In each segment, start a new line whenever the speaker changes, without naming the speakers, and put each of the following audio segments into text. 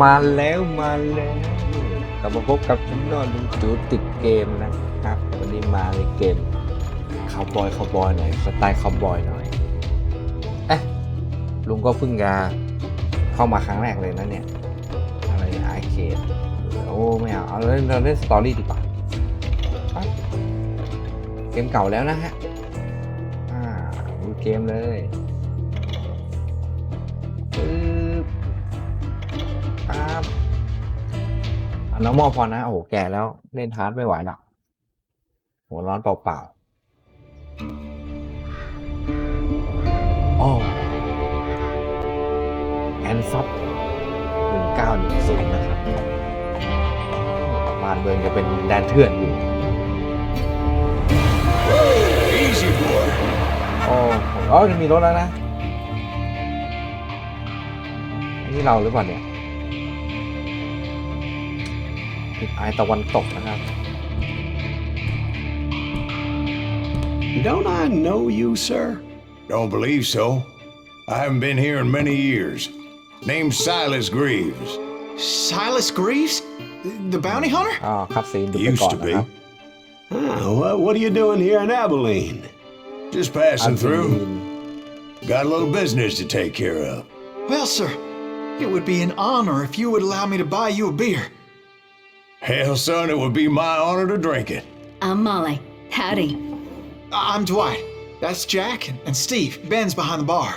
มาแล้วกลับมาพบกับฉันนอนลุงจูติดเกมนะครับวันนี้มาในเกมคาวบอยหน่อยสไตล์คาวบอยหน่อยลุงก็เพิ่งจะเข้ามาครั้งแรกเลยนะเนี่ยอะไรไอเคดโอ้ไม่เอาเราเล่นสตอรี่ดีกว่าเกมเก่าแล้วนะฮะดูเกมเลยน้องมอพอนะโอ้โหแก่แล้วเล่นฮาร์ดไม่ไหวหรอกหัวร้อนเปล่าๆอ๋อแอนซับ1910นะครับบ้านเมืองจะเป็นแดนเถื่อนอยู่อ๋อจะมีรถแล้วนะนี่เราหรือเปล่าเนี่ยไอตะวันตกนะครับ
Don't I know you, sir?
Don't believe so. I haven't been here in many years. Name's Silas Greaves.
Silas Greaves? The bounty hunter?
ครับซีนดูไปก่อนนะครับ
What are you doing here in Abilene?
Just passing through. Got a little business to take care of.
Well, sir, it would be an honor if you would allow me to buy you a beer.
Hell, son, it would be my honor to drink it.
I'm Molly. Howdy.
I'm Dwight. That's Jack and Steve. Ben's behind the bar.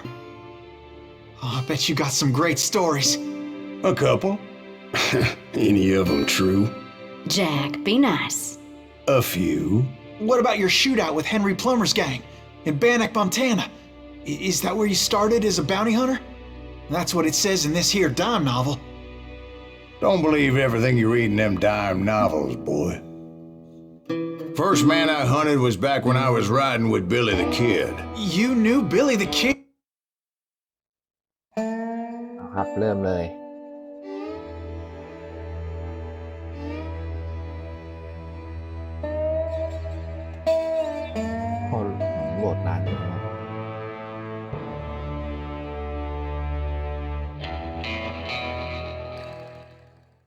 Oh, I bet you got some great stories.
A couple. Any of them true?
Jack, be nice.
A few.
What about your shootout with Henry Plummer's gang in Bannock, Montana? Is that where you started as a bounty hunter? That's what it says in this here dime novel.
Don't believe everything you read in them dime novels, boy. First man I hunted was back when I was riding with Billy the Kid.
You knew Billy the Kid?
ครับเริ่มเลยพอโหลดนานอยู่นะ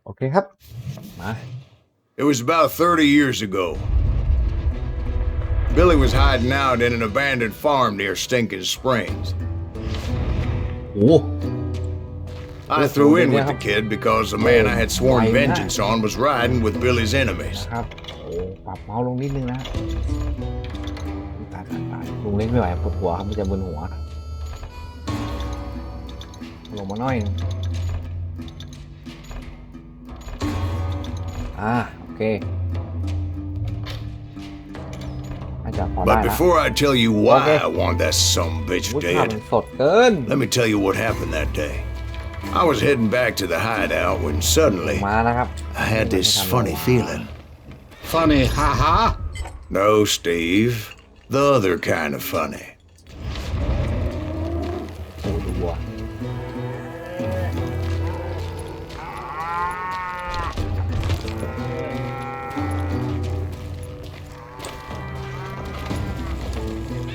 โอเคครับมา
It was about 30 years ago. Billy was hiding out in an abandoned farm near Stinking Springs.
โอ้
I threw in with the kid because the man I had sworn vengeance on was riding with Billy's enemies.
ครับโอ้ปรับเมาส์ลงนิดนึงนะตายลุงเล่นไม่ไหวปวดหัวครับมันจะมึนหัวลงมาหน่อยโอเค
But before I tell you why I want that sumbitch dead, let me tell you what happened that day. I was heading back to the hideout when suddenly I had this funny feeling.
Funny, haha?
No, Steve. The other kind of funny.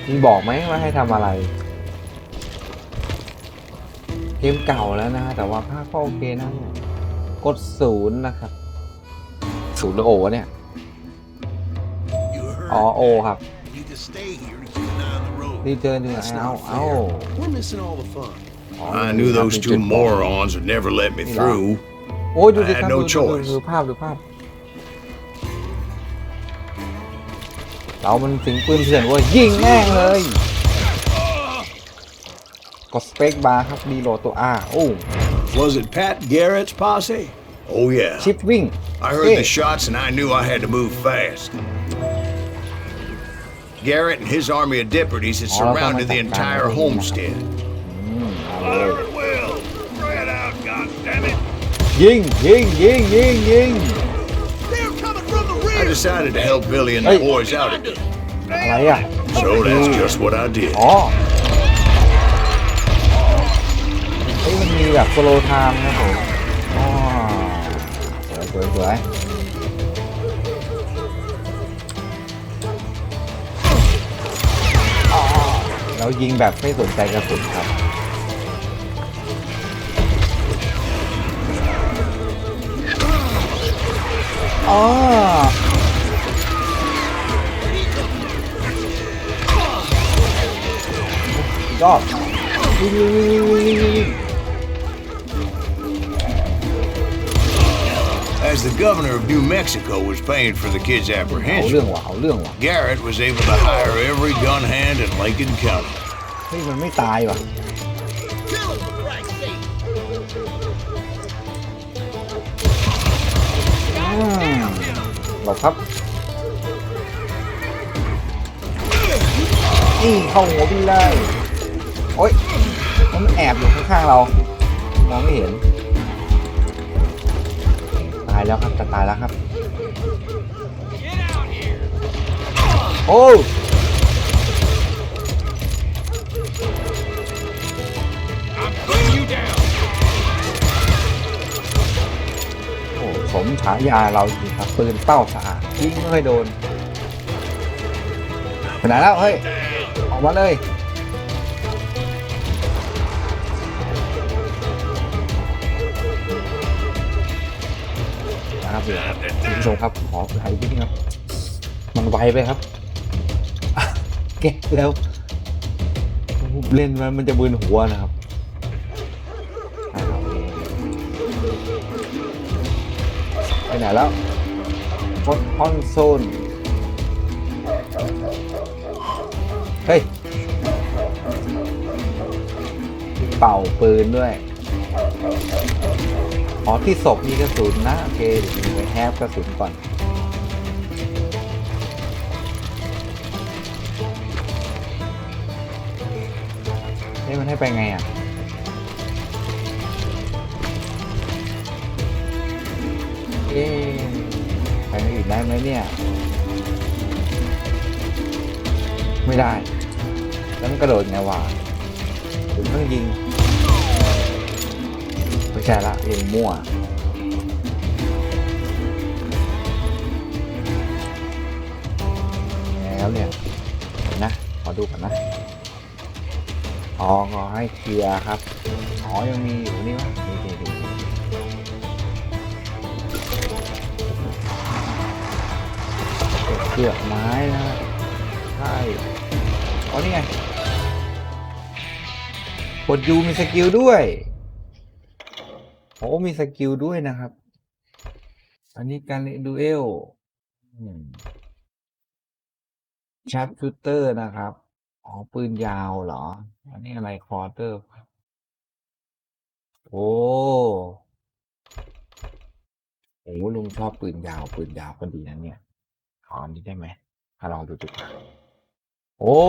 มีบอกไหมว่าให้ทำอะไรเกมเก่าแล้วนะแต่ว่าภาพก็โอเคนะกด0นะครับ0หรือโอเนี่ยอ๋อโอครับรีเจอร์เนี่ยเอา
I knew those two morons would never let me through.
โอ้ยดูสิครับ
no choice.
ดูภาพเรามันสิงปืนเถื่อนว่ายิงแม่งเลยกดสเปคบาร์ครับรีโหลดตัว
Was it Pat Garrett's posse?
Oh yeah.
ชิปวิ่ง
I heard the shots and I knew I had to move fast. Garrett and his army of deputies had surrounded the entire homestead.
Fire at will! Spread out, goddammit!
ยิง
They're coming from the rear!
I decided to help Billy and the boys out again.
อะไรอ่ะ
So that's just what I did.
มันมีแบบโซโลไทม์นะผมสวยแล้วยิงแบบไม่สนใจกระสุนครับ ยอดวิ่ง
As the governor of New Mexico was paying for the kid's
เอา
apprehension,
เรื่องว่ะเอาเรื่องว่ะ
Garrett was able to hire every gun hand in Lincoln County.
เฮ้ยมันไม่ตายว่ะหลบครับนี่เข้าหัวพี่เลยโอ๊ยมันแอบอยู่ข้างๆเรามองไม่เห็นตายแล้วครับจะตายแล้วครับโอ้โอ้สมฉายาเราจริงครับปืนเป้าสะอาดยิงไม่ค่อยโดนไปไหนแล้วเฮ้ยออกมาเลยนะครับเดี๋ยวครับคุณผู้ชมครับขอถ่ายนิดนึงครับมันไวไปครับแกแล้วเล่นมันจะบึนหัวนะครับไปไหนแล้วพดคอนโซลเฮ้ยเป่าปืนด้วยอ๋อที่ศพมีกระสุนนะโอเคเดี๋ยวไปแฮปกระสุนก่อนนี่มันให้ไปไงอ่ะไปไม่อื่นได้ไหมเนี่ยไม่ได้แล้วมันกระโดดไงวะถึงต้องยิงไม่ใช่ละยิงมั่วแล้วเนี่ยนะขอดูก่อนนะอ๋อขอให้เคลียร์ครับอ๋อยังมีอยู่นี่วะนี่เกือกไม้นะใช่อ๋อนี่ไงกดยูมีสกิลด้วยโอ้มีสกิลด้วยนะครับอันนี้การเล่นดูเอลชาร์ปชูเตอร์นะครับอ๋อปืนยาวเหรออันนี้อะไรคอร์เตอร์โอ้ลุงชอบปืนยาวก็ดีนะเนี่ยขออันนี้ได้ไหมลองดูดีกว่าโอ้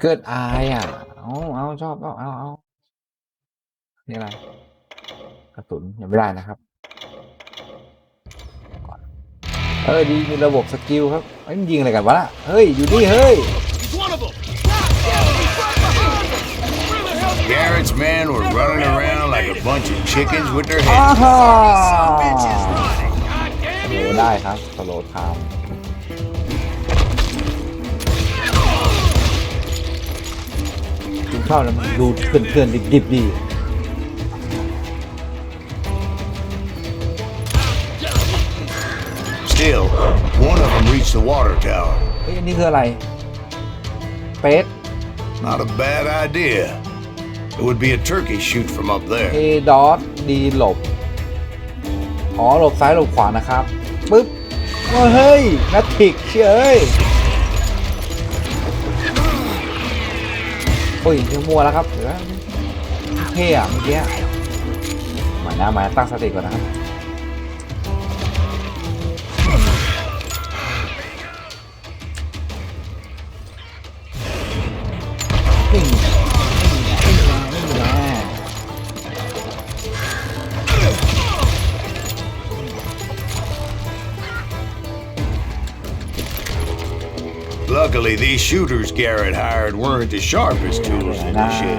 เกิดอายอ่ะเอาชอบเอานี่อะไรกระสุนยังไม่ได้นะครับดีมีระบบสกิลครับมันยิงอะไรกันวะล่ะเฮ้ยอยู่นี่เฮ้ย
Garrett's men were running around like a bunch of chickens with their heads.
โอ้ได้ครับสโลว์ไทม์กินข้าวแล้วมันดูเพื่อนดิบดี
Still, one of them reached the water tower.
เฮ้ยอันนี้คืออะไรเป็ด
Not a bad idea. It would be a turkey shoot from up there.
ดอทดีหลบหลบซ้ายหลบขวานะครับปึ๊บเฮ้ยนัททิกเชื่อโอ้ยยังมัวแล้วครับเดี๋ยวเท่อะเมื่อกี้มาตั้งสติก่อนนะครับ
Luckily, these shooters Garrett hired weren't as sharp as tools in the shed.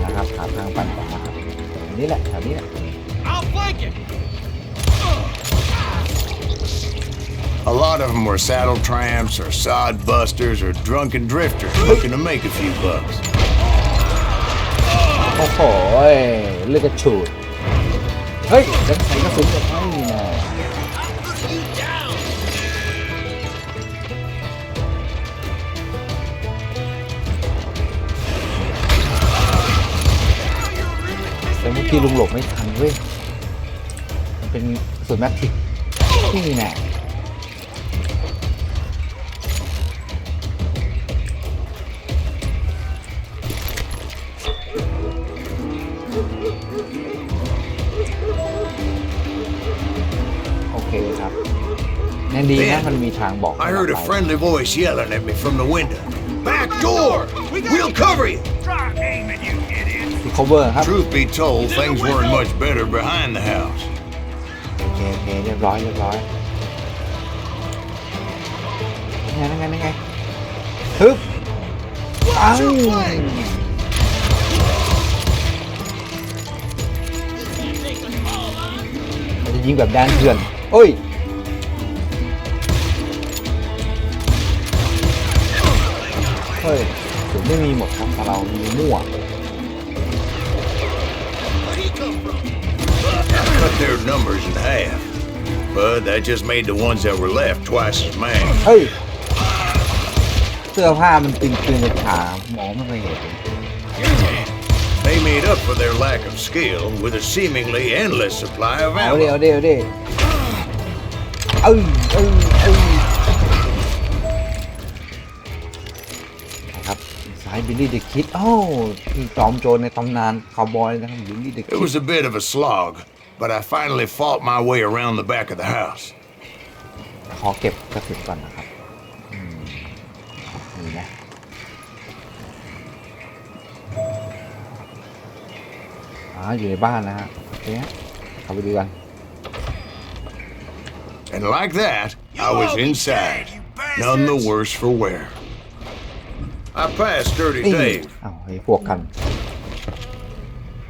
นะครับขาทางปั่นก่อนนะครับนี่แหละแถวนี้แหละ
I'll flank it.
A lot of them were saddle tramps or sod busters or drunken drifters looking to make a few bucks.
โอ้โหเลือกกระฉูดเฮ้ยจะใส่กระสุนแบบนี้นะแต่เมื่อกี้ลุงหลบไม่ทันเว้ยเป็นกระสุนแมททิกนี่แน่โอเคครับแน่ดีนะมันมีทางบอก
I heard a friendly voice yelling at me from the window. Back door! We'll cover you!
Try aiming, you idiot.
cover ครับ
Truth be told, things weren't much better behind the house.
โอเคเรียบร้อยนั่นไงฮึบอ้าวมันจะยิงแบบแดนเถื่อนโอ้ยเฮ้ยถึงไม่มีหมดครับแต่เรามีมั่ว
Cut their numbers in half. But that just made the ones that were left twice as mad.
เฮ้ยเสื้อผ้ามันตึงๆกับขาหมอไม่เคยเห็น
They made up for their lack of skill with a seemingly endless supply of
เอา
ammo.
เดี๋ยวครับสายบิลลี่เดอะคิดที่จอมโจรในตำนานคาวบอยนะครับบิลลี่เดอะคิ
It
ด
was a bit of a slog, but I finally fought my way around the back of the house.
ขอเก็บกระสุนก่อนนะครับนี่นะอยู่ในบ้านนะฮะโอเคเข้าไปดูกัน
And like that, I was inside, none the worse for wear. I passed Dirty
นี่
Dave.
ไอ้พวกกัน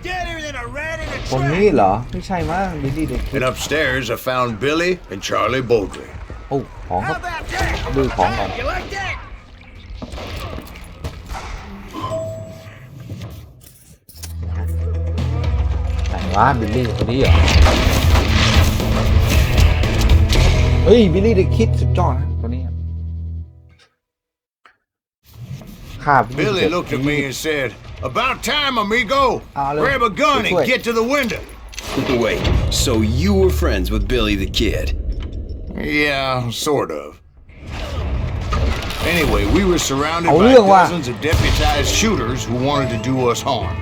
Deader than a rat in a
คนนี้เหรอไม่ใช่มั้งบิลลี่เดอะคิด
And upstairs, I found Billy and Charlie Baldry.
โอ้ของครับ
How about that?
ดูของก่อน
You like that?
ไหนวะบิลลี่คนนี้เหรอเฮ้ยบิลลี่เดอะคิดสุดยอดนะตัวนี้ข้า
Billy looked at me and said, "About time, amigo. Grab a gun and get to the window."
Wait, so you were friends with Billy the Kid?
Yeah, sort of. Anyway, we were surrounded by dozens of deputized shooters who wanted to do us harm.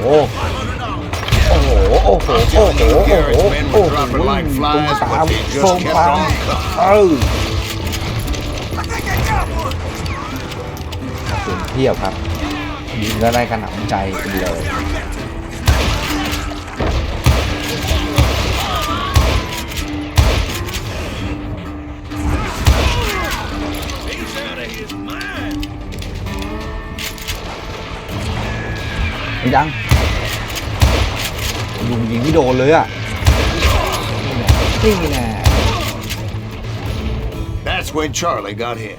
โอ้โหตามโซมตามเทียบครับยิงก็ได้กระหน่ำใจกันเลยยังลุงยิงไม่โดนเลยอ่ะนี่แน่
That's when Charlie got hit.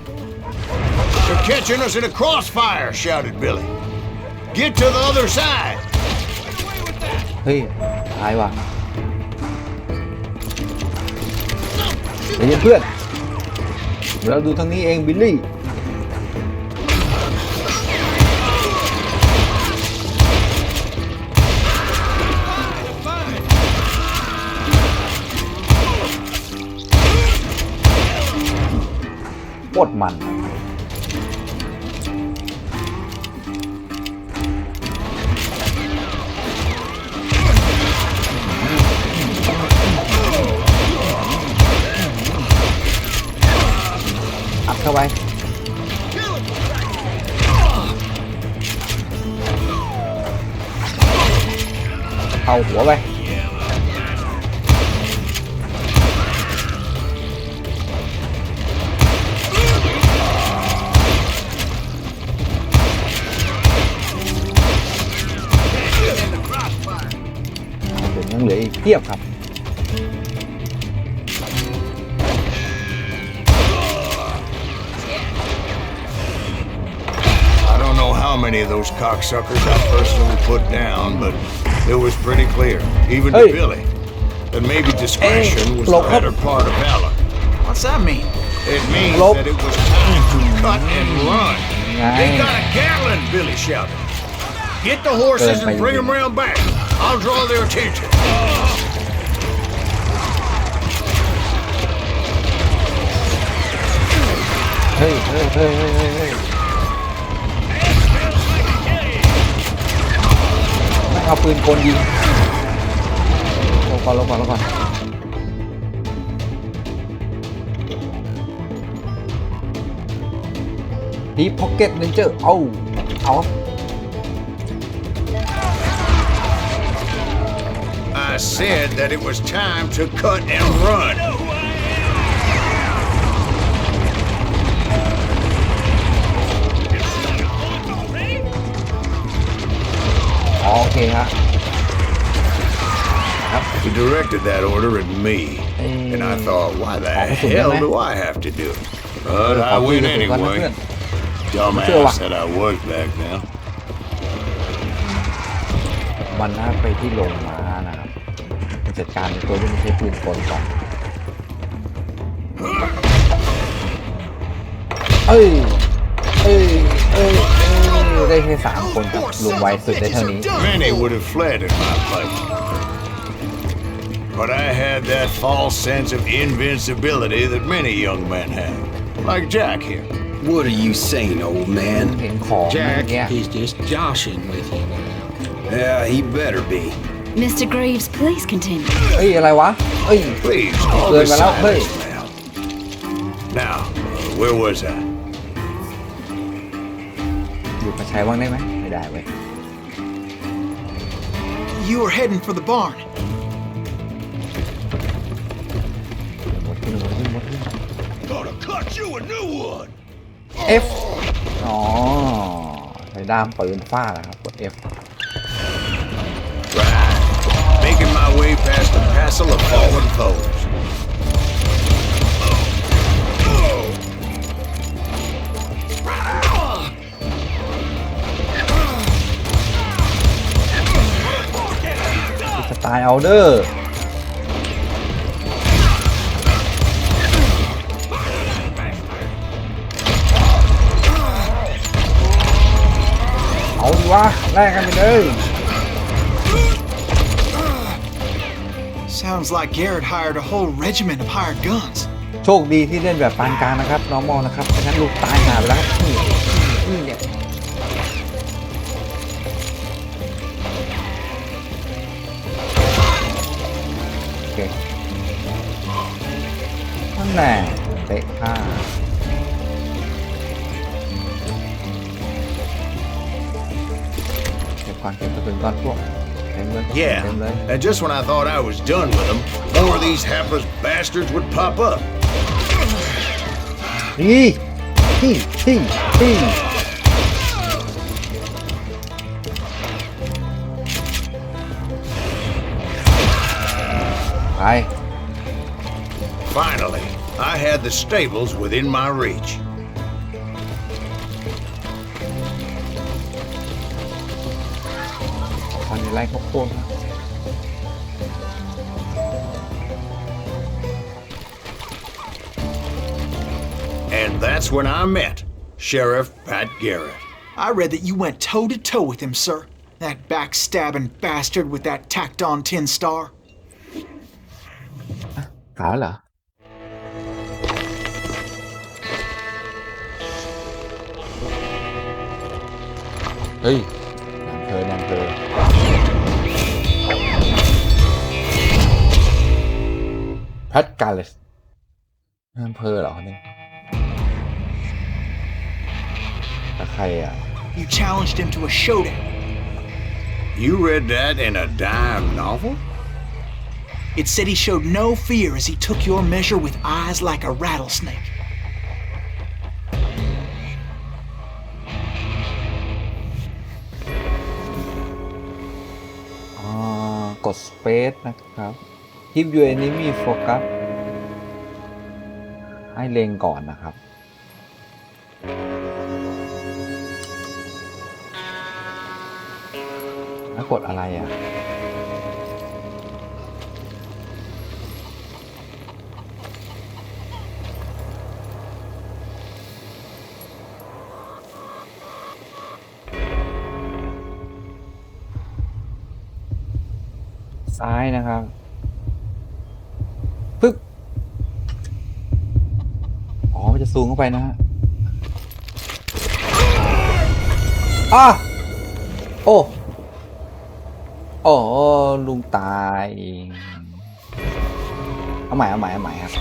They're catching us in a crossfire, shouted Billy. Get to the other side.
เฮ้ยตายว่ะเดี๋ยวเพื่อนเราดูทางนี้เองบิลลี่โคตรมันอัดเข้าไปเข้าหัวไปยังเหลืออีกเพียบครับ
many of those cocksuckers I personally put down, but it was pretty clear, even to Billy, that maybe discretion was the better part of valor.
What's that mean?
It means that it was time to cut and run. They got a Gatlin, Billy shouted. Get the horses and bring them round back. I'll draw their attention.
Hey. เอาปืนกลยิงลงก่อนดีพ็อกเก็ตเรนเจอร์เอา
I said that it was time to cut and run.
โอเคฮะ
He directed that order at me, and I thought, why the hell do I have to do it? But I went anyway. Dumbass that I was back then.
มันน่าไปที่โรงม้านะครับจัดการตัวที่มันใช้ปืนกลก่อนได้แค่3 คนครับลุงไวสุดได้เท่านี้
Many would have fled in my place, but I had that false sense of invincibility that many young men have, like Jack here.
What are you saying, old man?
เห็นของ
Jack,
เงี้ย
he's just joshing with you now.
Yeah, he better be.
Mr. Greaves, please continue.
อะไรวะ
Please, all
เกิน
the
มาแล้ว
silence now. Now, where was I?
อยู่กับชายว่างได้ไหมไม่ได้เว้ย
You were heading for the barn.
หมดขึ้น
Gonna cut you a new one.
F อ๋อใช้ด้ามปืนฟาดนะครับกด F
Right. Making my way past a passel of fallen foes.
สไตล์เอาเดอร์เอาดิวะแลกกันไปเลย
Sounds like Garrett hired a whole regiment of hired guns.
โชคดีที่เล่นแบบปานกลางนะครับ normal นะครับไม่งั้นลูกตายหาไปแล้วนี่เนี่ยโอเคนั่นแหละเตะผ้าเก็บก่อนเก็บกระสุนก่อนพวก
Yeah, and just when I thought I was done with them, more of these hapless bastards would pop up.
นี่ไป
Finally, I had the stables within my reach.
ตอนนี้ไล่ข้าวโพด
And that's when I met Sheriff Pat Garrett.
I read that you went toe-to-toe with him, sir. That backstabbing bastard with that tacked-on tin star.
ขาวเหรอเฮ้ยนางเธอแพทการ์เลสนางเธอเหรอเนี่ยแต่ใครอ่ะ
You challenged him to a showdown.
You read that in a dime novel?
It said he showed no fear as he took your measure with eyes like a rattlesnake.
กด space นะครับ Keep your enemy focus ให้เล็งก่อนนะครับ กดอะไรอ่ะซ้ายนะครับปึ๊บอ๋อมันจะซูมเข้าไปนะฮะโอ้ลุงตายเอาใหม่ครับ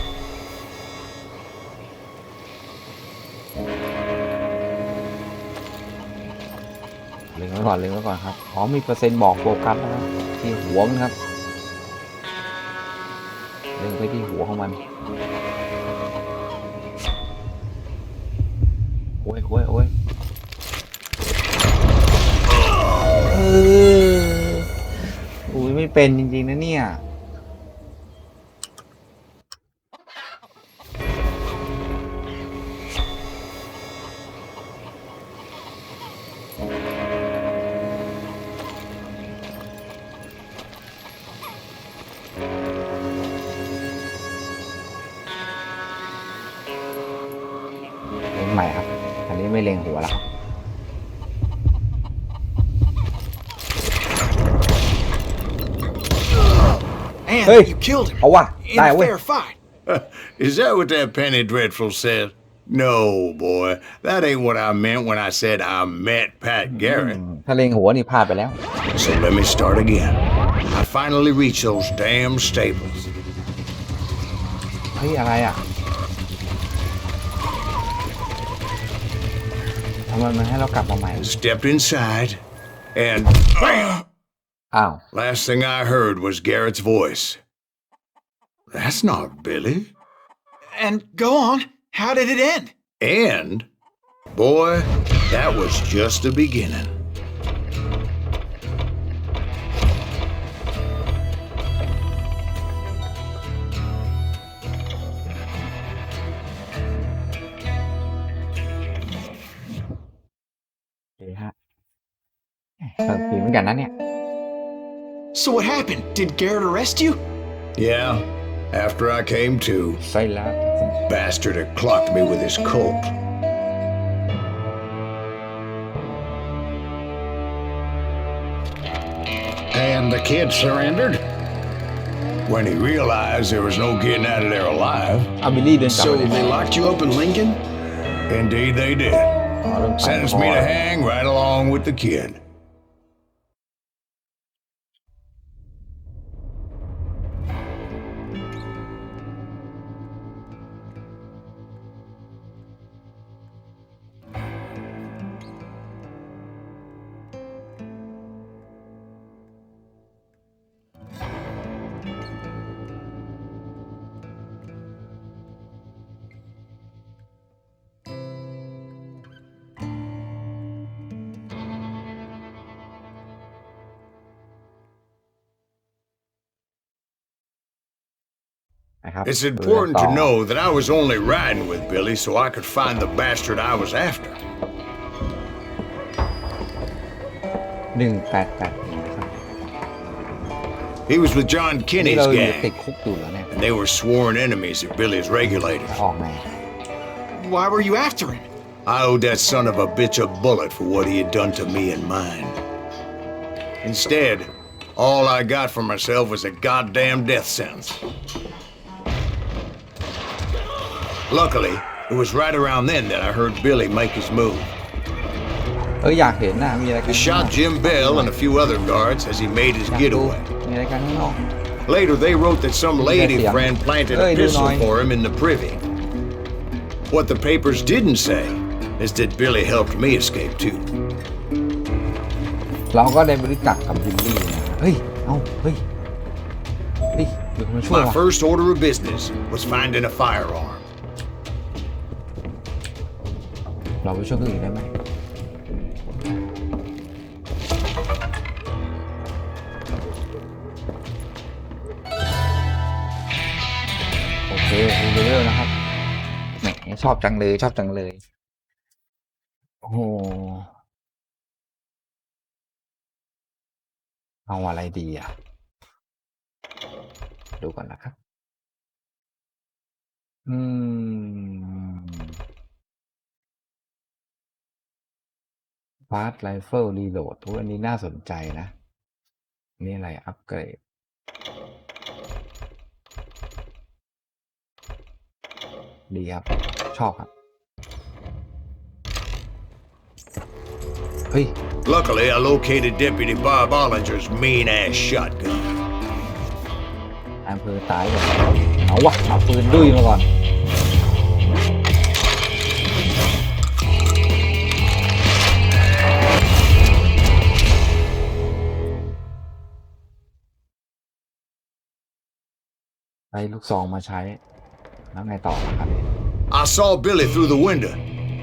เล็งไว้ก่อนครับอ๋อมีเปอร์เซ็นต์บอกโฟกัสนะครับที่หัวมันครับเล็งไปที่หัวของมันโอ้ยอุ้ยไม่เป็นจริงๆนะเนี่ยเล็งใหม่ครับอันนี้ไม่เล็งหัวแล้วครับ
And you killed him
เอาว่ะ
in
ได้
a
เว้ย
fair fight.
Is that what that penny dreadful said? No, boy. That ain't what I meant when I said I met Pat Garrett.
ถ้าเล็งหัวนี่พลาดไปแล้ว
So let me start again. I finally reached those damn stables.
เฮ้ยอะไรอ่ะทำไมมันให้เรากลับมาใหม่
Stepped inside and bam!
อ้าว
Last thing I heard was Garrett's voice. That's not Billy.
And go on. How did it end?
And, boy, that was just the beginning. โอเคฮะสนุกดีเหมือนกันนะเนี่ย
So what happened? Did Garrett arrest you?
Yeah, after I came to,
ใช่แล้ว
bastard had clocked me with his Colt.
And the kid surrendered?
When he realized there was no getting out of there alive,
เอาบิลลี่เดินกลับ
So
มา
they locked you up in Lincoln?
indeed they did.
อ๋อเรื่องไป
Sentenced me to hang right along with the kid. It's important to know that I was only riding with Billy so I could find the bastard I was after.
1881นะครับ
He was with John
นี่
Kinney's
เราอยู่ติด
gang,
คุกอยู่แล้วเนี่ย
and they were sworn enemies of Billy's regulators.
ออกมา
Why were you after him?
I owed that son of a bitch a bullet for what he had done to me and mine. Instead, all I got for myself was a goddamn death sentence. Luckily, it was right around then that I heard Billy make his move.
อยากเห็นนะมีอะไรกัน
He shot Jim Bell and a few other guards as he made his
อยากดู
getaway.
มีอะไรกันข้างนอก
Later, they wrote that some lady
Yes, yeah.
friend planted a
Hey,
pistol
Dunai.
for him in the privy. What the papers didn't say is that Billy helped me escape too.
เราก็ได้บริจาคกับบิลลี่นะเฮ้ยเดี๋ยวมาช่วย
My
ว่ะ
first order of business was finding a firearm.
เราไปช่วยคนอื่นได้ไหมโอเคเร็วๆนะครับแหมชอบจังเลยโอ้โห เอาอะไรดีอ่ะดูก่อนนะครับฟาสต์ไรเฟิลรีโหลดทุกอันนี้น่าสนใจนะนี่อะไรอัปเกรดดีครับชอบครับเฮ้ย
Luckily, I located Deputy Bob Ollinger's mean-ass shotgun.
อำเภอตายก่อนเอาวะเอาปืนดุยมาก่อนไปลูกซองมาใช้แล้วไงต่อครับ
I saw Billy through the window,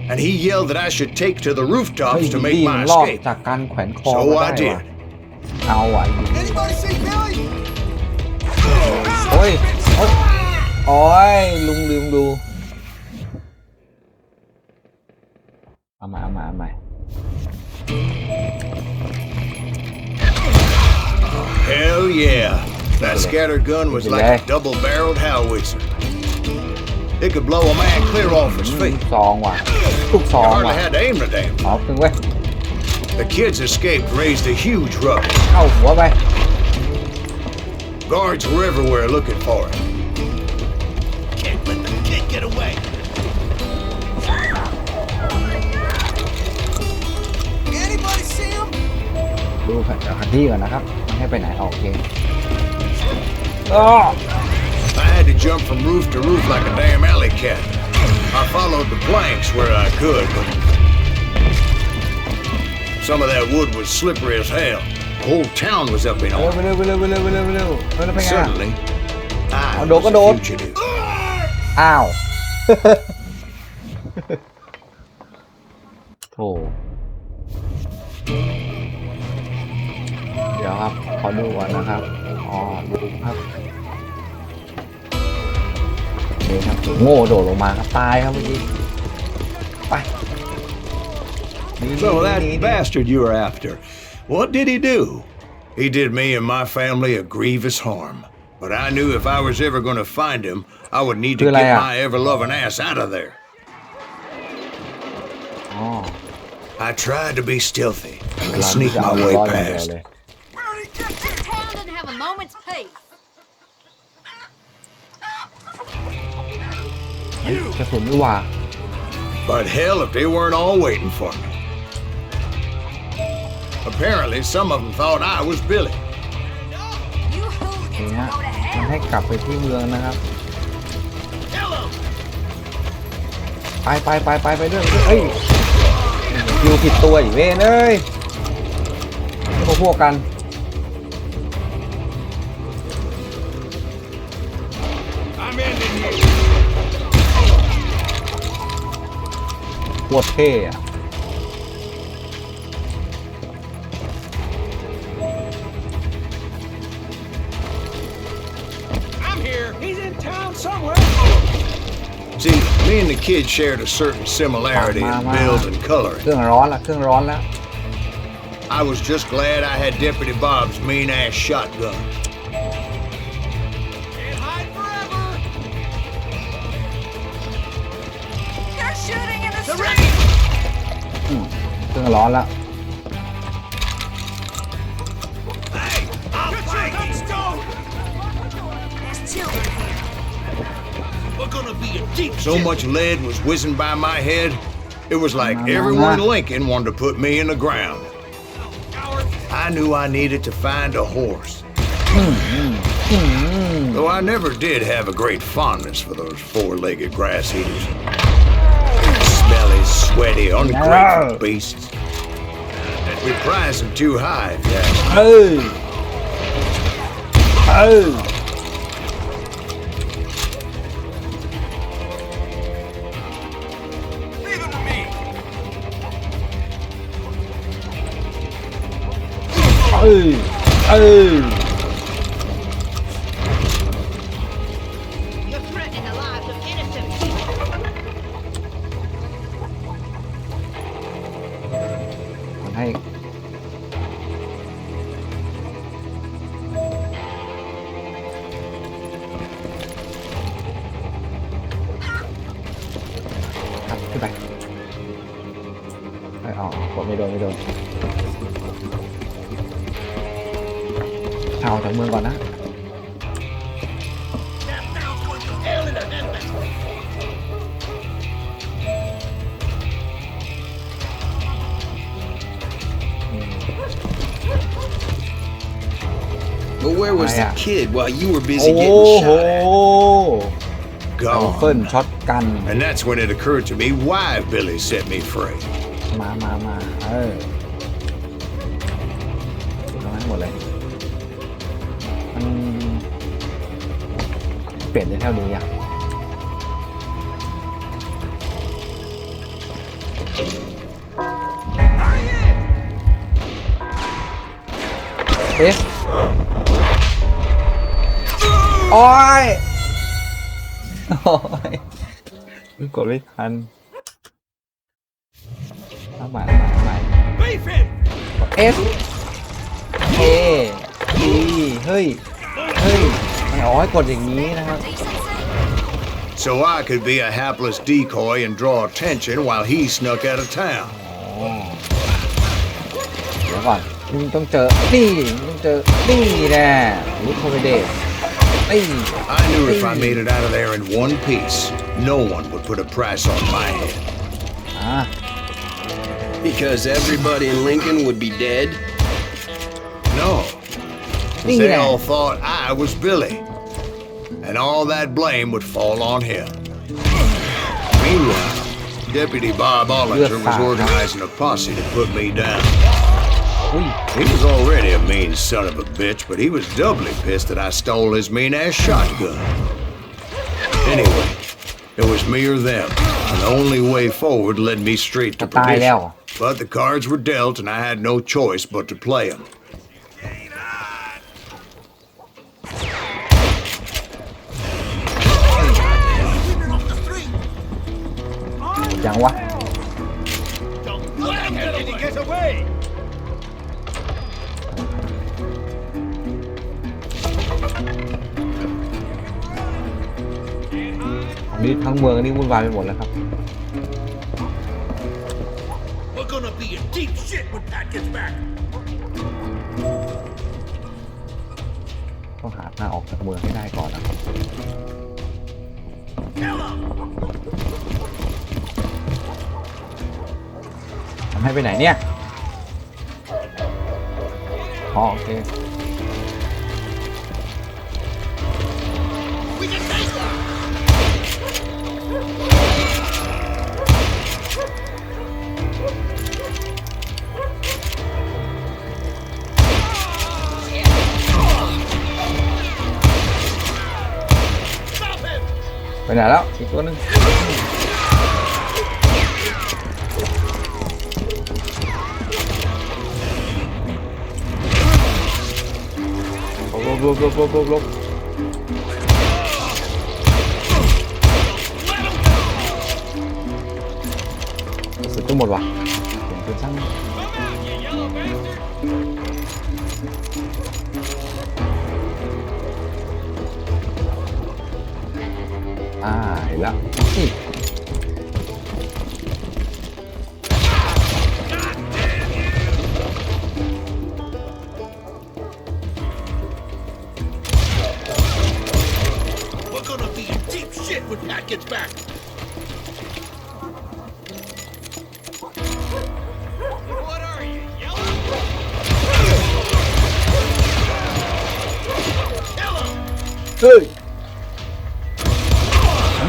and he yelled that I should take to the rooftops to make my
รอด
escape.
จากการแขวนคอ
So
มา
I
ได้
did.
ว่ะเอาอ่ะ
Anybody see Billy?
โอ้ยโอ้ยลุงลืมดูเอาใหม่
Hell yeah. That scatter gun was like a double-barreled howitzer. It could blow a man clear off his
ลู
feet.
กซองว่ะลูกซ
You
อง
hardly
ว่ะ
had to aim the damn.
เอาถึงเว้ย
The kids escaped, raised a huge ruckus.
เข้าหัวไป
Guards were everywhere looking for it.
Can't let the kid get away.
Anybody see him?
ดูแผนที่ก่อนนะครับไม่ให้ไปไหนโอเค
I had to jump from roof to roof like a damn alley cat. I followed the planks where I could, but some of that wood was slippery as hell. The whole town was up in
เร็ว
arms.
ไปเร็วไปไง
Suddenly, I
Đồ
was
có
a
đồ.
fugitive.
อ้าว โถเดี๋ยวครับขอดูก่อนนะครับอ๋อดูครับนี่ครับโง่โดดลงมาครับตายครับเมื่อกี้ไป
So that bastard you were after, what did he do? He did me and my family a grievous harm. But I knew if I was ever going to find him, I would need to get my ever-loving ass out of there.
อ๋อ
I tried to be stealthy, to sneak my way past.
Town didn't have a moment's peace.
กระสุนนี่ว่า
But hell if they weren't all waiting for me. Apparently, some of them thought I was Billy.
You
นี่
hooligans
ฮะ
go to
มัน
hell.
ให้กลับไปที่เมืองนะครับไปเรื่องเฮ้ยคิวผิดตัวอีกเว้ยเอ้ยพวกกัน
I'm ending you.
โคตรเท่อะ
I'm here. He's in town somewhere.
See, me and the kid shared a certain similarity in build and
เค
coloring.
รื่องร้อนละเครื่องร้อนแล้ว
I was just glad I had Deputy Bob's mean-ass shotgun.
Can't hide forever.
They're shooting in the
The
street.
เครื่องร้อนแล้ว
Hey, I'll fight. Let's go.
There's children here.
We're gonna be a deep
So much lead was whizzing by my head, it was like everyone in Lincoln wanted to put me in the ground. I knew I needed to find a horse. Though I never did have a great fondness for those four-legged grass eaters. Smelly, sweaty, ungrateful beasts. We prize them too high, yeah.
เอ้ย
Leave him to me.
เอ้ย
You're threatening the lives of innocent people.
มันให้ ไปอ๋อกดไม่โดนชาวจากเมืองก่อนนะ
But where was the kid while you were busy getting shot
Gone.
ช็อตกัน
And that's when it occurred to me why Billy set me free.
มาทำให้หมดเลยมันเปลี่ยนได้เท่านี้อ่ะโอ้ยกดไม่ทันเอาใหม่F A D เฮ้ยไม่เอาให้กดอย่างนี้นะครับ
So I could be a hapless decoy and draw attention while he snuck out of town.
เดี๋ยวก่อนมึงต้องเจอนี่แน่รู้โคเมเดต
I knew if I made it out of there in one piece, no one would put a price on my head.
because everybody in Lincoln would be dead.
No, they all thought I was Billy, and all that blame would fall on him. Meanwhile, Deputy Bob Ollinger was organizing a posse to put me down. He was already a mean son of a bitch, but he was doubly pissed that I stole his mean-ass shotgun. Anyway, it was me or them, and the only way forward led me straight to perdition. But the cards were dealt, and I had no choice but to play them.
ยังวะนี่ทั้งเมืองนี่วุ่นวายไปหมดแล้วครับ
We're gonna be in deep shit when Pat gets back.
ต้องหาทางออกจากเมืองให้ได้ก่อนนะครับมันให้ไปไหนเนี่ยอ๋อโอเคไปไหนแล้วอีกตัวนึงลบสุดจะหมดว่ะเป็นช่างเห็นแล้วนี่
When Pat gets back. What are you, yellow? Yellow.
เฮ้ย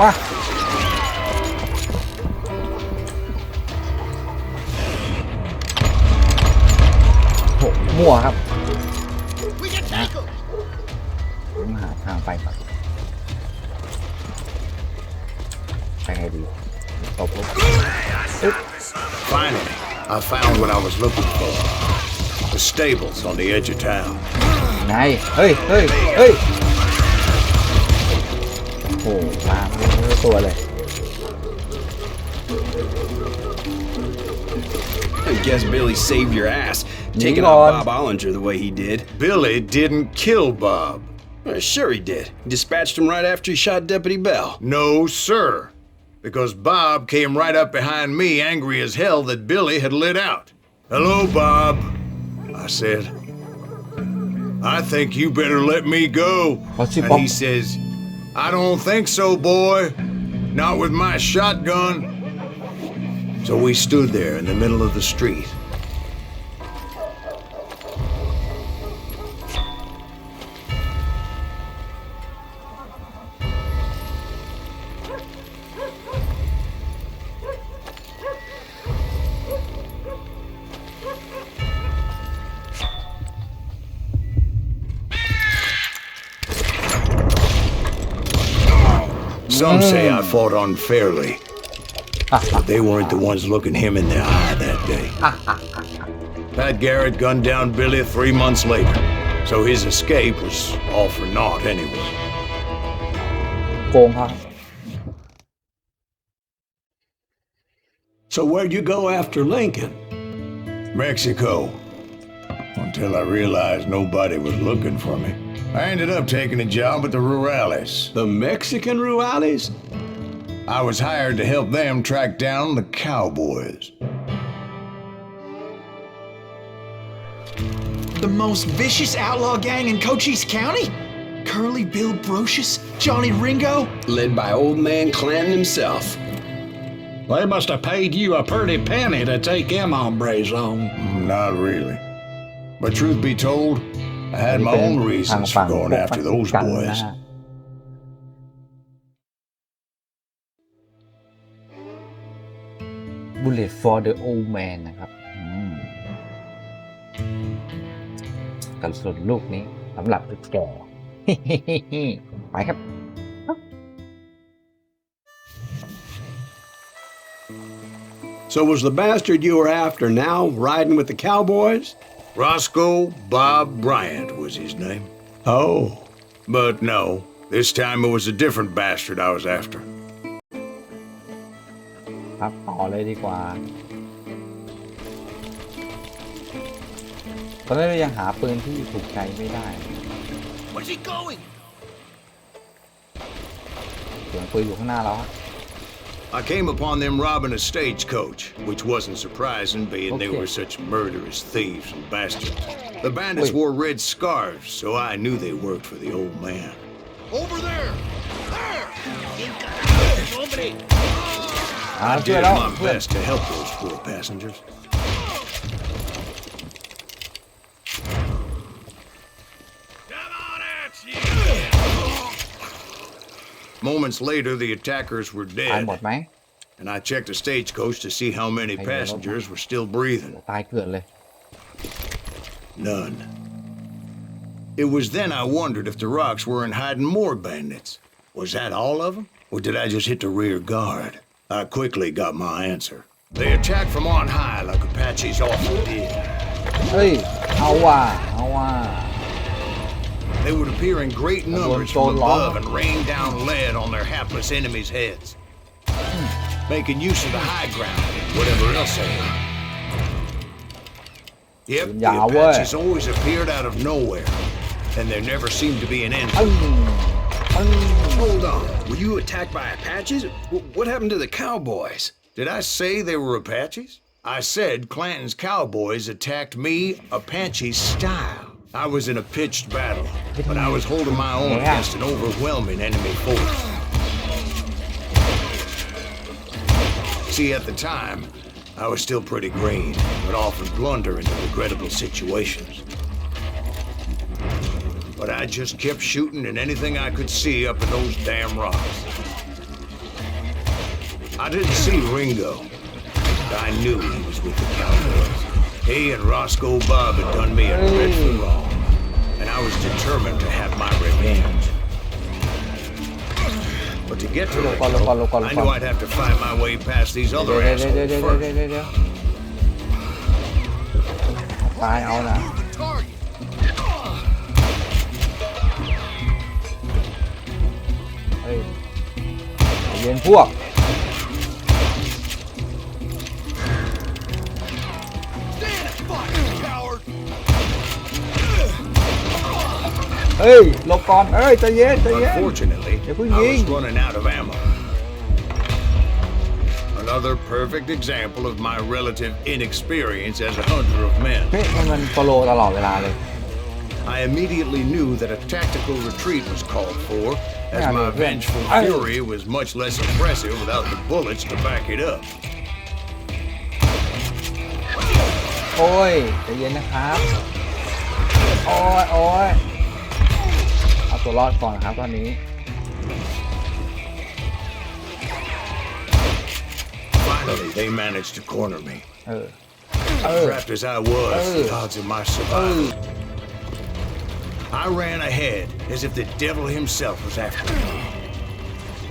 มาโหมั่วครับนะผมหาทางไปก่อน
Finally, I found what I was looking for. The stables on the edge of town.
ไหนเฮ้ยโอ้มาไม่ตัวเลย
I guess Billy saved your ass, taking out Bob Ollinger the way he did.
Billy didn't kill Bob.
Sure he did. He dispatched him right after he shot Deputy Bell.
No, sir. because Bob came right up behind me, angry as hell that Billy had lit out. "Hello, Bob," I said. "I think you better let me go." And he says, "I don't think so, boy. Not with my shotgun." So we stood there in the middle of the street. Some say I fought unfairly, but they weren't the ones looking him in the eye that day. Pat Garrett gunned down Billy 3 months later, so his escape was all for naught anyway.
โกงครับ
So where'd you go after Lincoln?
Mexico. Until I realized nobody was looking for me. I ended up taking a job at the Rurales.
The Mexican Rurales?
I was hired to help them track down the cowboys.
The most vicious outlaw gang in Cochise County? Curly Bill Brocious? Johnny Ringo?
Led by old man Clanton himself.
They must have paid you a pretty penny to take them hombres on.
Not really. But truth be told, I had my own reasons for going after those boys.
Bullet for the old man นะครับกระสุนลูกนี้สำหรับตึกแก่ ไปครับ
So was the bastard you were after now riding with the cowboys?
Roscoe Bob Bryant was his name.
Oh.
But no, this time it was a different bastard I was after.
ครับต่อเลยดีกว่าตอนนี้เรายังหาปืนที่ถูกใจไม่ได้
Where's he going?
เสียงปืนอยู่ข้างหน้าเรา
I came upon them robbing a stagecoach, which wasn't surprising, being they were such murderous thieves and bastards. The bandits wore red scarves, so I knew they worked for the old man.
Over there! There!
I did my best to help those poor passengers.
Come on at you!
Moments later, the attackers were
ตายหมด
dead,
ไหม
and I checked the stagecoach to see how many passengers were still breathing.
ตายเกลื่อนเลย
None. It was then I wondered if the rocks weren't hiding more bandits. Was that all of them? Or did I just hit the rear guard? I quickly got my answer. They attacked from on high like Apaches often did.
เฮ้ยเอาว่ะเอาว่ะ
They would appear in great numbers from above and rain down lead on their hapless enemies' heads, making use of the high ground, whatever else they were. Yep, the Apaches always appeared out of nowhere, and there never seemed to be an end.
Hold on. Were you attacked by Apaches? What happened to the cowboys?
Did I say they were Apaches? I said Clanton's cowboys attacked me Apache style. I was in a pitched battle, but I was holding my own against an overwhelming enemy force. See, at the time, I was still pretty green, but often blunder into regrettable situations. But I just kept shooting at anything I could see up in those damn rocks. I didn't see Ringo, but I knew he was with the cowboys. He and Roscoe Bob had done me a dreadful wrong, and I was determined to have my revenge. But to get to Ringo, I knew I'd have to find my way past these other assholes first.
ตายเอานะเฮ้ยเย็นพวกเฮ้ยหลบก่อนเอ้ยใจเย็นใจเย็น
Unfortunately, I was running out of ammo. another perfect example of my relative inexperience as a hunter of men.
มันโซโลตลอดเวลาเลย
I immediately knew that a tactical retreat was called for, as my vengeful fury was much less impressive without the bullets to back it up.
โอ้ยใจเย็นนะครับโอ้ยเอาตัวรอดก่อนครับตอนนี้
Finally, they managed to corner me. Trapped as I was, the odds of my survival. I ran ahead as if the devil himself was after me.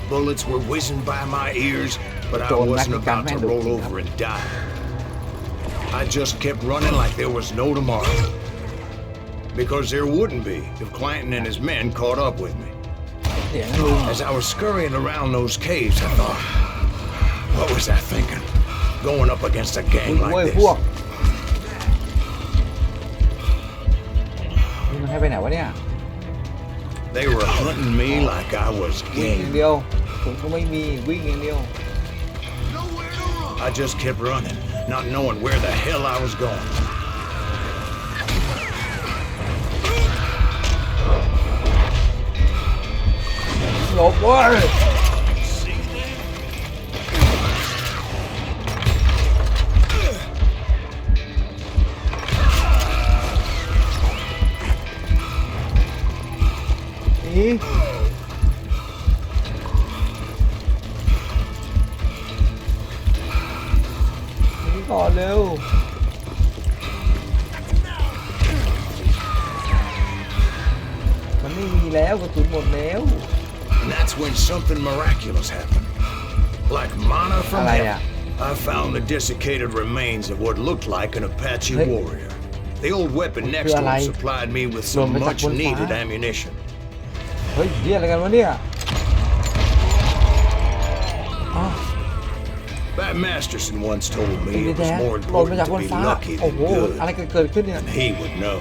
Bullets were whizzing by my ears, but I wasn't about to roll over and die. I just kept running like there was no tomorrow. Because there wouldn't be if Clanton and his men caught up with me. As I was scurrying around those caves, I thought, what was I thinking? Going up against a gang like this.
มันให้ไปไหนวะเนี่ย
They were hunting me like I was
วิ่งอย่าง
game.
เดียวผมก็ไม่มีวิ่งอย่างเดียว
I just kept running, not knowing where the hell I was going.
หลบเว้ยหนีก่อนเร็วมันไม่มีแล้วกระสุนหมดแล้ว
And that's when something miraculous happened. Like manna from heaven, I found the desiccated remains of what looked like an Apache warrior. The old weapon next to him supplied me with some much-needed ammunition.
เฮ้ยเหี้ยอะไรกันวะเนี่ย
That Masterson once told me
ไอ้
it
แด
was
ง
more
หล่นมา
important
จากบ
to
น
be
ฟ้า
lucky
โอ้
than
โห
good,
อะไรเกิดขึ้นเนี่ย
and he would know.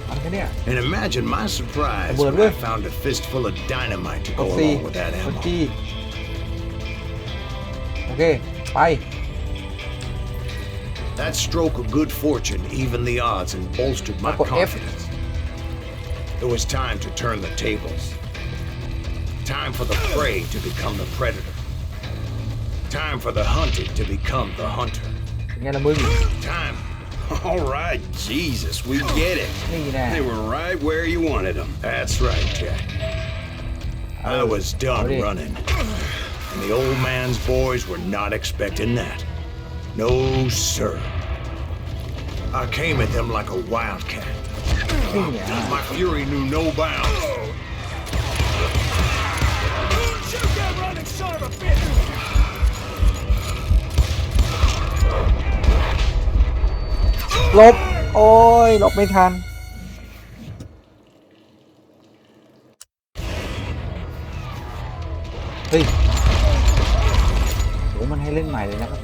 อะไรกันเนี่ย
And imagine my surprise when I found a fistful of dynamite to go along with that ammo.
โอเคไป
That stroke of good fortune evened the odds and bolstered my confidence. It was time to turn the tables. Time for the prey to become the predator. Time for the hunted to become the hunter.
เป็นไงล่ะมึง
Time.
All right, Jesus, we get it.
นี่แน่
They were right where you wanted them.
That's right, Jack. I was done running. And the old man's boys were not expecting that. No, sir. I came at them like a wildcat. My fury knew no bounds.
Shoot that running son of a bitch!
หลบโอ้ยหลบไม่ทันเฮ้ยโหมันให้เล่นใหม่เลยนะครับ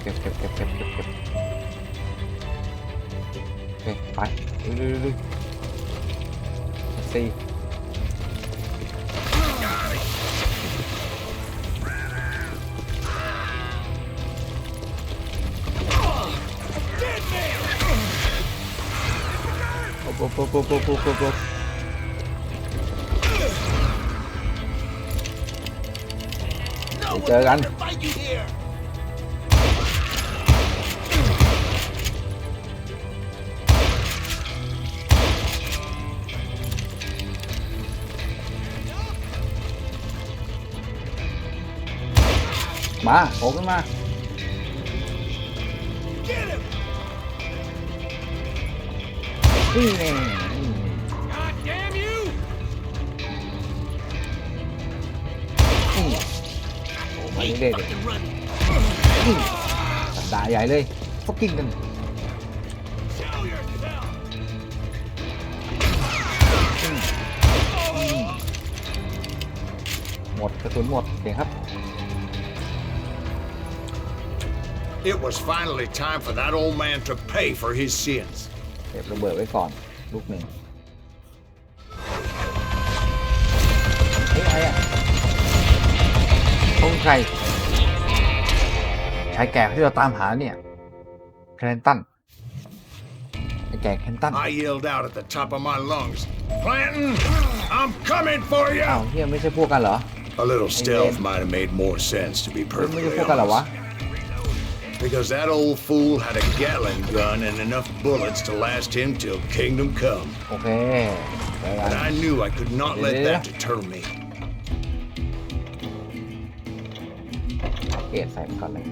เก็บโอเคไปดูสี่เจอกันมาโผล่ขึ้นมานี่ไงมาเรื่อยๆสัปดาห์ใหญ่เลยฟักกิ้งกันหมดกระสุนหมดเก่งครับ
It was finally time for that old man to pay for his sins.
เก็บระเบิดไว้ก่อนลูกหนึ่งเฮ้ยอะไรอ่ะต้องใครชายแก่ที่เราตามหาเนี่ยแคลนตันไอ้แก่แคลนตัน
I yelled out at the top of my lungs, Clanton, I'm coming for you.
อ้าวเฮียไม่ใช่พวกกันเหรอ
A little stealth might have made more sense, to be
ไม่ใช่
perfectly
พวกกันเหรอวะ
honest. Because that old fool had a Gatling gun and enough bullets to last him till kingdom come.
โอเค
And I knew I could not let that deter me.
เกตใส่มันก่อนเลย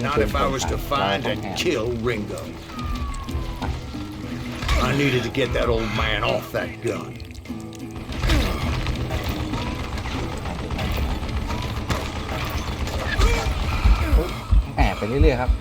Not if I was to find and kill Ringo. I needed to get that old man off that gun.
แอบไปเรื่อยๆครับ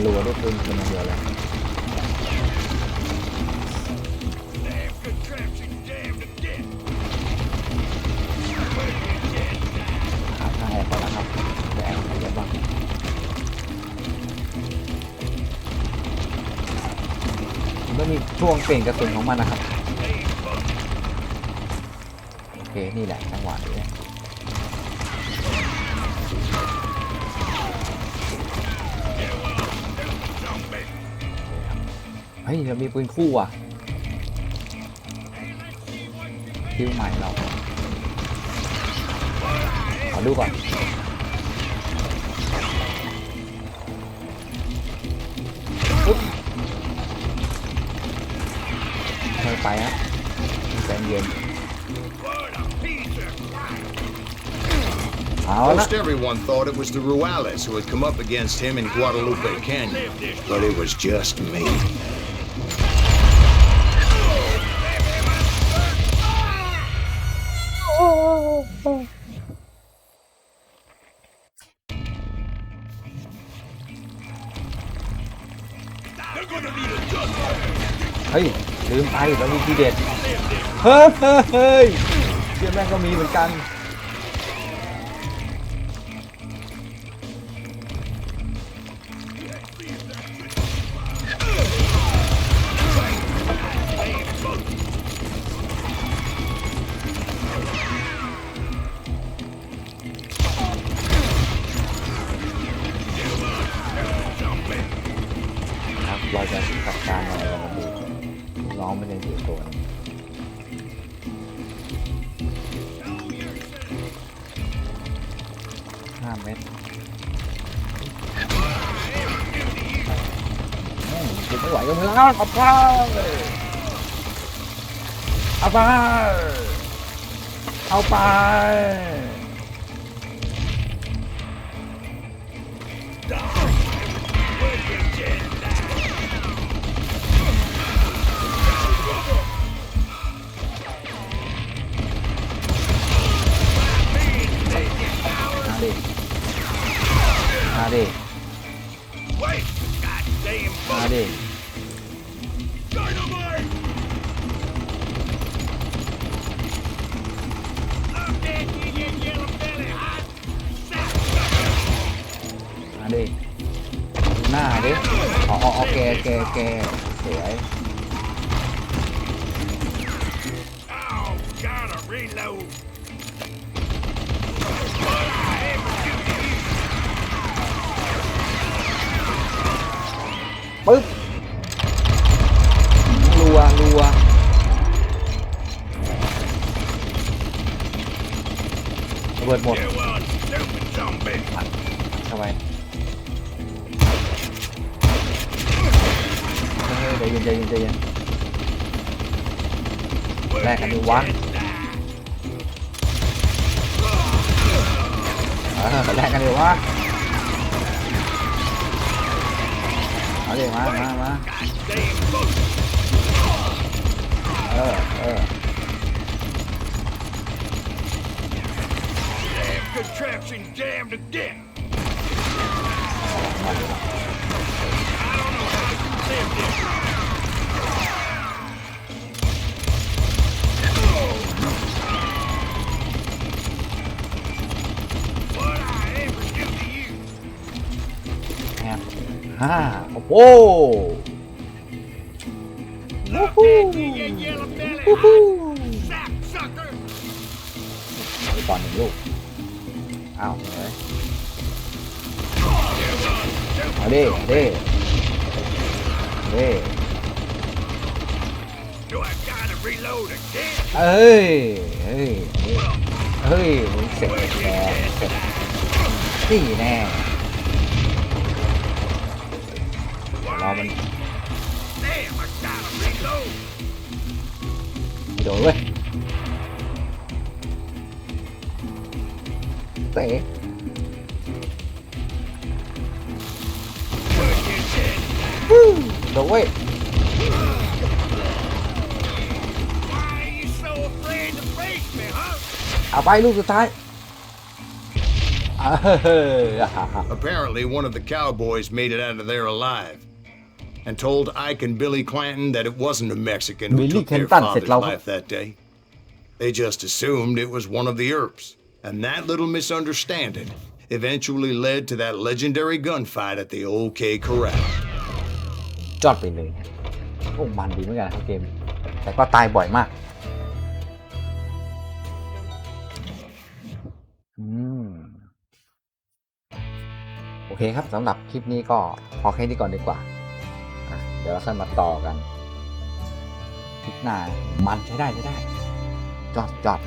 รัวด้วยปืนคนเดียวเลยหาทางแอบก่อนนะครับจะแอบไหนได้บ้างมันมีช่วงเปลี่ยนกระสุนของมันนะครับโอเคนี่แหละจังหวะนี้เฮ้ยเรามีปืนคู่อ่ะคิวใหม่เราขอดูก่อนปุ๊บค่อยไปฮะใจเย็น
Most everyone thought it was the Ruales who had come up against him in Guadalupe Canyon, but it was just me.
Hey, ลืมไปเรามีทีเด็ดเฮ้ยเชื่อแม่งก็มีเหมือนกันเราจะจัดการอะไรกันดูน้องไม่ได้ถือตัว5 เมตรกินไม่ไหวก็ไม่แล้วเอาไปเอาไปเอาไปมาดิมาดิมาดิหน้าดิอ๋อแกสวยปึ๊บรัวระเบิดหมดเข้าไปใจเย็นแลกกันดูวะแลกกันดูวะเอาดิมา
contraption jammed to death. I don't know how you lived it. What I ever do to you?
โอ้โห
Look at me, you yellow belly sap sucker.
ไปก่อนหนึ่งลูกอ้าวเลยเอาดิเด้
Do I gotta reload again?
เอ้ยมึงเสร็จแล้วเสร็จนี่แน่รอมัน
Damn, I gotta reload.
โดนเว้ยเตะโดนเว้ย
Why are you so afraid to face me, huh?
เอาไปลูกสุดท้าย
Apparently, one of the cowboys made it out of there alive and told Ike and Billy Clanton that it wasn't a Mexican who took their father's life that day. They just assumed it was one of the Earps, and that little misunderstanding eventually led to that legendary gunfight at the OK Corral.
จอดไปเลยโอ้มันดีเหมือนกันครับเกมแต่ก็ตายบ่อยมากโอเคครับสำหรับคลิปนี้ก็พอแค่นี้ก่อนดีกว่าเดี๋ยวเราค่อยมาต่อกันคลิปหน้ามันใช้ได้จอด